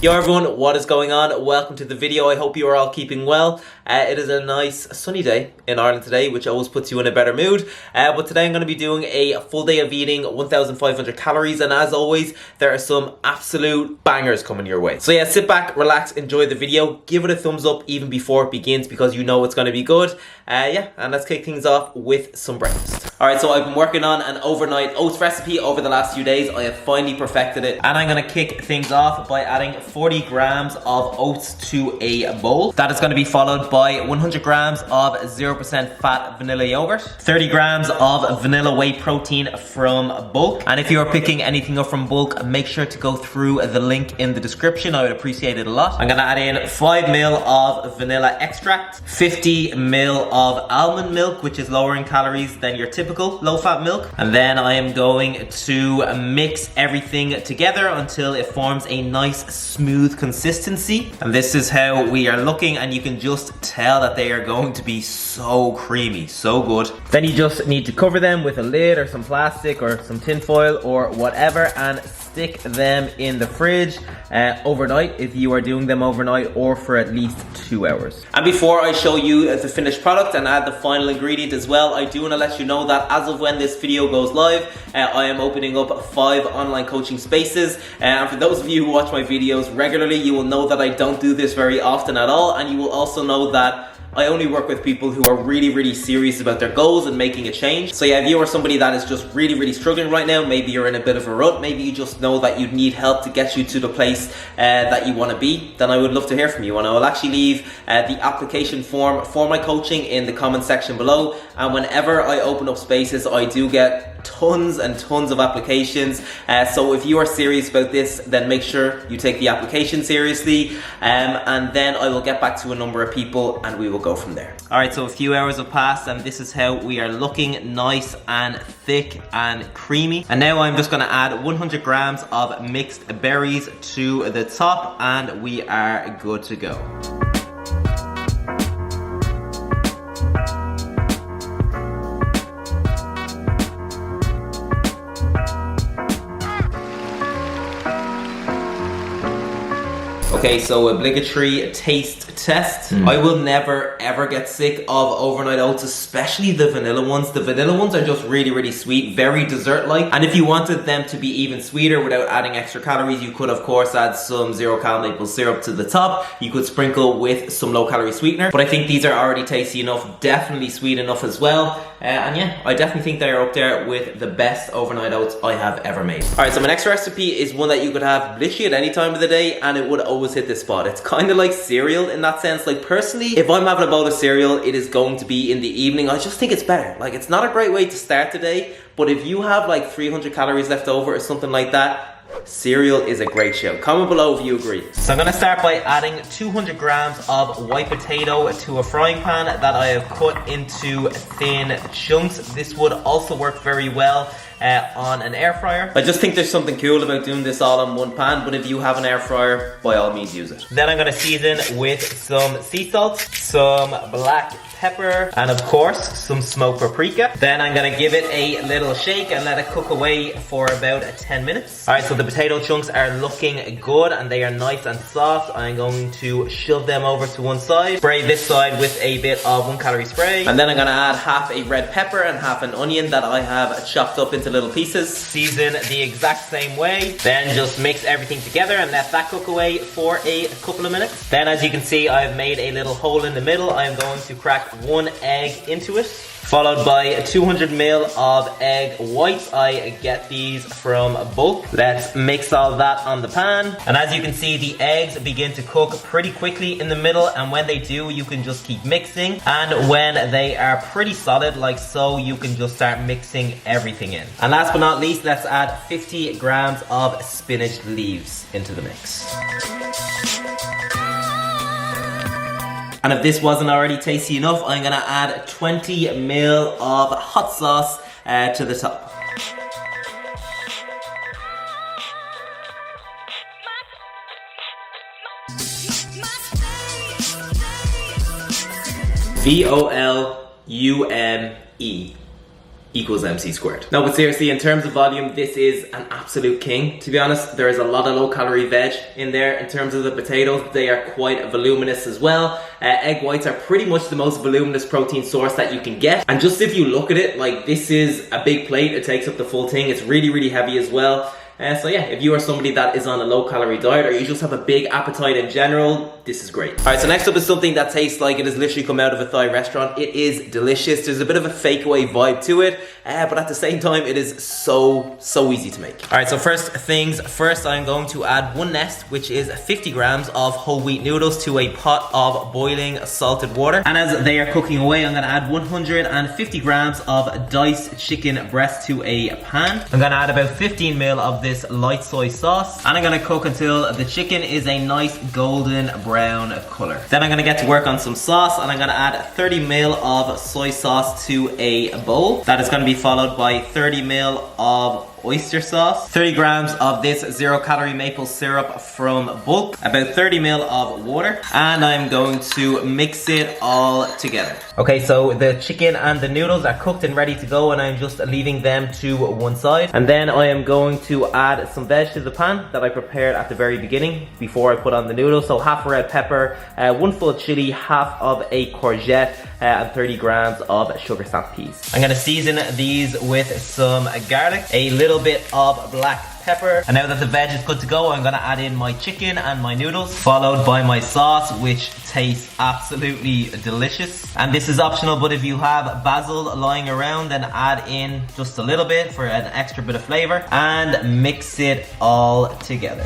Yo everyone, what is going on? Welcome to the video. I hope you are all keeping well. It is a nice sunny day in Ireland today, which always puts you in a better mood. But today I'm going to be doing a full day of eating 1,500 calories, and as always, there are some absolute bangers coming your way. So yeah, sit back, relax, enjoy the video, give it a thumbs up even before it begins because you know it's going to be good. Yeah, and let's kick things off with some breakfast. Alright, so I've been working on an overnight oats recipe over the last few days. I have finally perfected it, and I'm going to kick things off by adding 40 grams of oats to a bowl. That is going to be followed by 100 grams of 0% fat vanilla yogurt, 30 grams of vanilla whey protein from bulk, and if you're picking anything up from bulk, make sure to go through the link in the description. I would appreciate it a lot. I'm going to add in 5 ml of vanilla extract, 50 ml of almond milk, which is lower in calories than your typical low-fat milk, and then I am going to mix everything together until it forms a nice smooth consistency. And this is how we are looking, and you can just tell that they are going to be so creamy, so good. Then you just need to cover them with a lid or some plastic or some tin foil or whatever, and stick them in the fridge overnight if you are doing them overnight, or for at least 2 hours. And before I show you the finished product and add the final ingredient as well, I do want to let you know that as of when this video goes live, I am opening up 5 online coaching spaces. And for those of you who watch my videos regularly, you will know that I don't do this very often at all, and you will also know that I only work with people who are really serious about their goals and making a change. So yeah, if you are somebody that is just really struggling right now, maybe you're in a bit of a rut, maybe you just know that you need help to get you to the place that you want to be, then I would love to hear from you. And I will actually leave the application form for my coaching in the comment section below. And whenever I open up spaces, I do get tons and tons of applications. So if you are serious about this, then make sure you take the application seriously. And then I will get back to a number of people and we will go from there. Alright, so a few hours have passed and this is how we are looking, nice and thick and creamy. And now I'm just going to add 100 grams of mixed berries to the top and we are good to go. Okay, so obligatory taste test. I will never ever get sick of overnight oats, especially the vanilla ones. The vanilla ones are just really sweet, very dessert-like. And if you wanted them to be even sweeter without adding extra calories, you could of course add some 0-cal maple syrup to the top. You could sprinkle with some low-calorie sweetener. But I think these are already tasty enough, definitely sweet enough as well. And yeah, I definitely think they are up there with the best overnight oats I have ever made. Alright, so my next recipe is one that you could have literally at any time of the day and it would always hit this spot. It's kind of like cereal in that sense. Like personally, if I'm having a bowl of cereal, it is going to be in the evening. I just think it's better. Like it's not a great way to start the day, but if you have like 300 calories left over or something like that, cereal is a great show. Comment below if you agree. So I'm going to start by adding 200 grams of white potato to a frying pan that I have cut into thin chunks. This would also work very well on an air fryer. I just think there's something cool about doing this all in one pan, but if you have an air fryer, by all means use it. Then I'm going to season with some sea salt, some black pepper, and of course some smoked paprika. Then I'm gonna give it a little shake and let it cook away for about 10 minutes. Alright, so the potato chunks are looking good and they are nice and soft. I'm going to shove them over to one side, spray this side with a bit of 1-calorie spray, and then I'm gonna add half a red pepper and half an onion that I have chopped up into little pieces. Season the exact same way, then just mix everything together and let that cook away for a couple of minutes. Then as you can see, I've made a little hole in the middle. I'm going to crack 1 egg into it, followed by 200 ml of egg whites. I get these from bulk. Let's mix all that on the pan. And as you can see, the eggs begin to cook pretty quickly in the middle, and when they do, you can just keep mixing. And when they are pretty solid like so, you can just start mixing everything in. And last but not least, let's add 50 grams of spinach leaves into the mix. And if this wasn't already tasty enough, I'm gonna add 20 ml of hot sauce to the top. VOLUME. equals MC squared. No, but seriously, in terms of volume, this is an absolute king. To be honest, there is a lot of low calorie veg in there. In terms of the potatoes, they are quite voluminous as well. Egg whites are pretty much the most voluminous protein source that you can get. And just if you look at it, like, this is a big plate. It takes up the full thing. It's really, really heavy as well. So yeah, if you are somebody that is on a low calorie diet, or you just have a big appetite in general, this is great. All right, so next up is something that tastes like it has literally come out of a Thai restaurant. It is delicious. There's a bit of a fake away vibe to it, but at the same time, it is so easy to make. All right, so first things first, I'm going to add one nest, which is 50 grams of whole wheat noodles to a pot of boiling salted water. And as they are cooking away, I'm gonna add 150 grams of diced chicken breast to a pan. I'm gonna add about 15 ml of this light soy sauce, and I'm gonna cook until the chicken is a nice golden brown color. Then I'm gonna get to work on some sauce, and I'm gonna add 30 ml of soy sauce to a bowl. That is gonna be followed by 30 ml of oyster sauce, 30 grams of this 0-calorie maple syrup from bulk, about 30 ml of water, and I'm going to mix it all together. Okay, so the chicken and the noodles are cooked and ready to go, and I'm just leaving them to one side. And then I am going to add some veg to the pan that I prepared at the very beginning before I put on the noodles. So half a red pepper, one full chili, half of a courgette, and 30 grams of sugar snap peas. I'm gonna season these with some garlic, a little bit of black pepper. And now that the veg is good to go, I'm gonna add in my chicken and my noodles, followed by my sauce, which tastes absolutely delicious. And this is optional, but if you have basil lying around, then add in just a little bit for an extra bit of flavor, and mix it all together.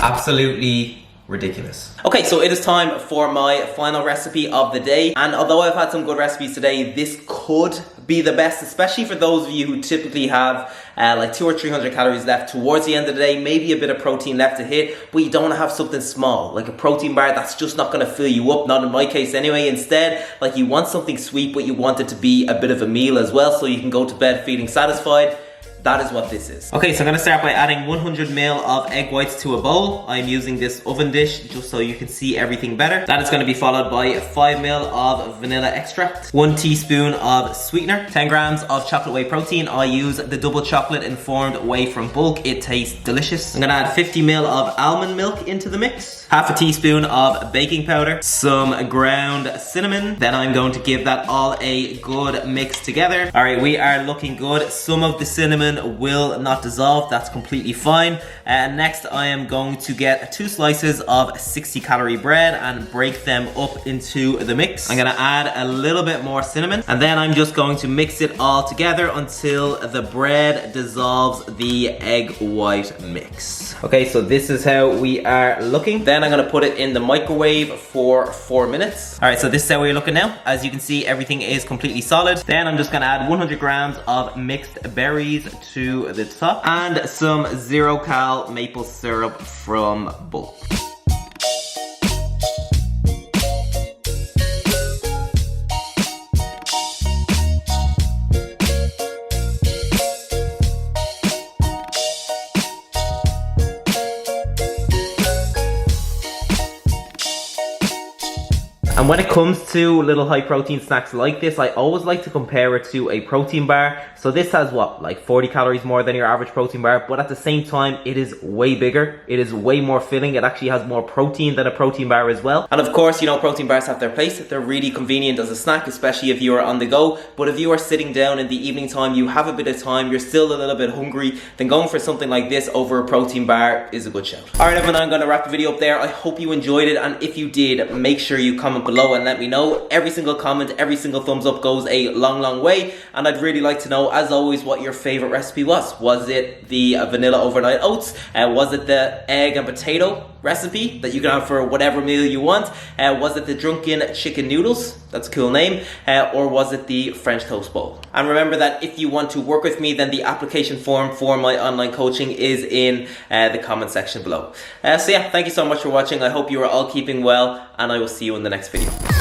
Absolutely ridiculous. Okay, so it is time for my final recipe of the day. And although I've had some good recipes today, this could be the best, especially for those of you who typically have like 200 or 300 calories left towards the end of the day, maybe a bit of protein left to hit, but you don't have something small, like a protein bar that's just not gonna fill you up, not in my case anyway. Instead, like, you want something sweet, but you want it to be a bit of a meal as well, so you can go to bed feeling satisfied. That is what this is. Okay, so I'm gonna start by adding 100 ml of egg whites to a bowl. I'm using this oven dish just so you can see everything better. That is gonna be followed by 5 ml of vanilla extract, 1 teaspoon of sweetener, 10 grams of chocolate whey protein. I use the double chocolate informed whey from bulk. It tastes delicious. I'm gonna add 50 ml of almond milk into the mix, half a teaspoon of baking powder, some ground cinnamon. Then I'm going to give that all a good mix together. All right, we are looking good. Some of the cinnamon will not dissolve, that's completely fine. And next I am going to get 2 slices of 60-calorie bread and break them up into the mix. I'm gonna add a little bit more cinnamon, and then I'm just going to mix it all together until the bread dissolves the egg white mix. Okay, so this is how we are looking. Then I'm gonna put it in the microwave for 4 minutes. All right, so this is how we're looking now. As you can see, everything is completely solid. Then I'm just gonna add 100 grams of mixed berries to the top, and some 0-cal maple syrup from bulk. And when it comes to little high protein snacks like this, I always like to compare it to a protein bar. So this has what, like 40 calories more than your average protein bar, but at the same time, it is way bigger. It is way more filling. It actually has more protein than a protein bar as well. And of course, you know, protein bars have their place. They're really convenient as a snack, especially if you are on the go. But if you are sitting down in the evening time, you have a bit of time, you're still a little bit hungry, then going for something like this over a protein bar is a good shout. All right, everyone, I'm gonna wrap the video up there. I hope you enjoyed it. And if you did, make sure you comment below and let me know. Every single comment, every single thumbs up goes a long way. And I'd really like to know, as always, what your favorite recipe was. Was it the vanilla overnight oats? Was it the egg and potato recipe that you can have for whatever meal you want? Was it the drunken chicken noodles? That's a cool name. Or was it the French toast bowl? And remember that if you want to work with me, then the application form for my online coaching is in the comment section below. So yeah, thank you so much for watching. I hope you are all keeping well, and I will see you in the next video.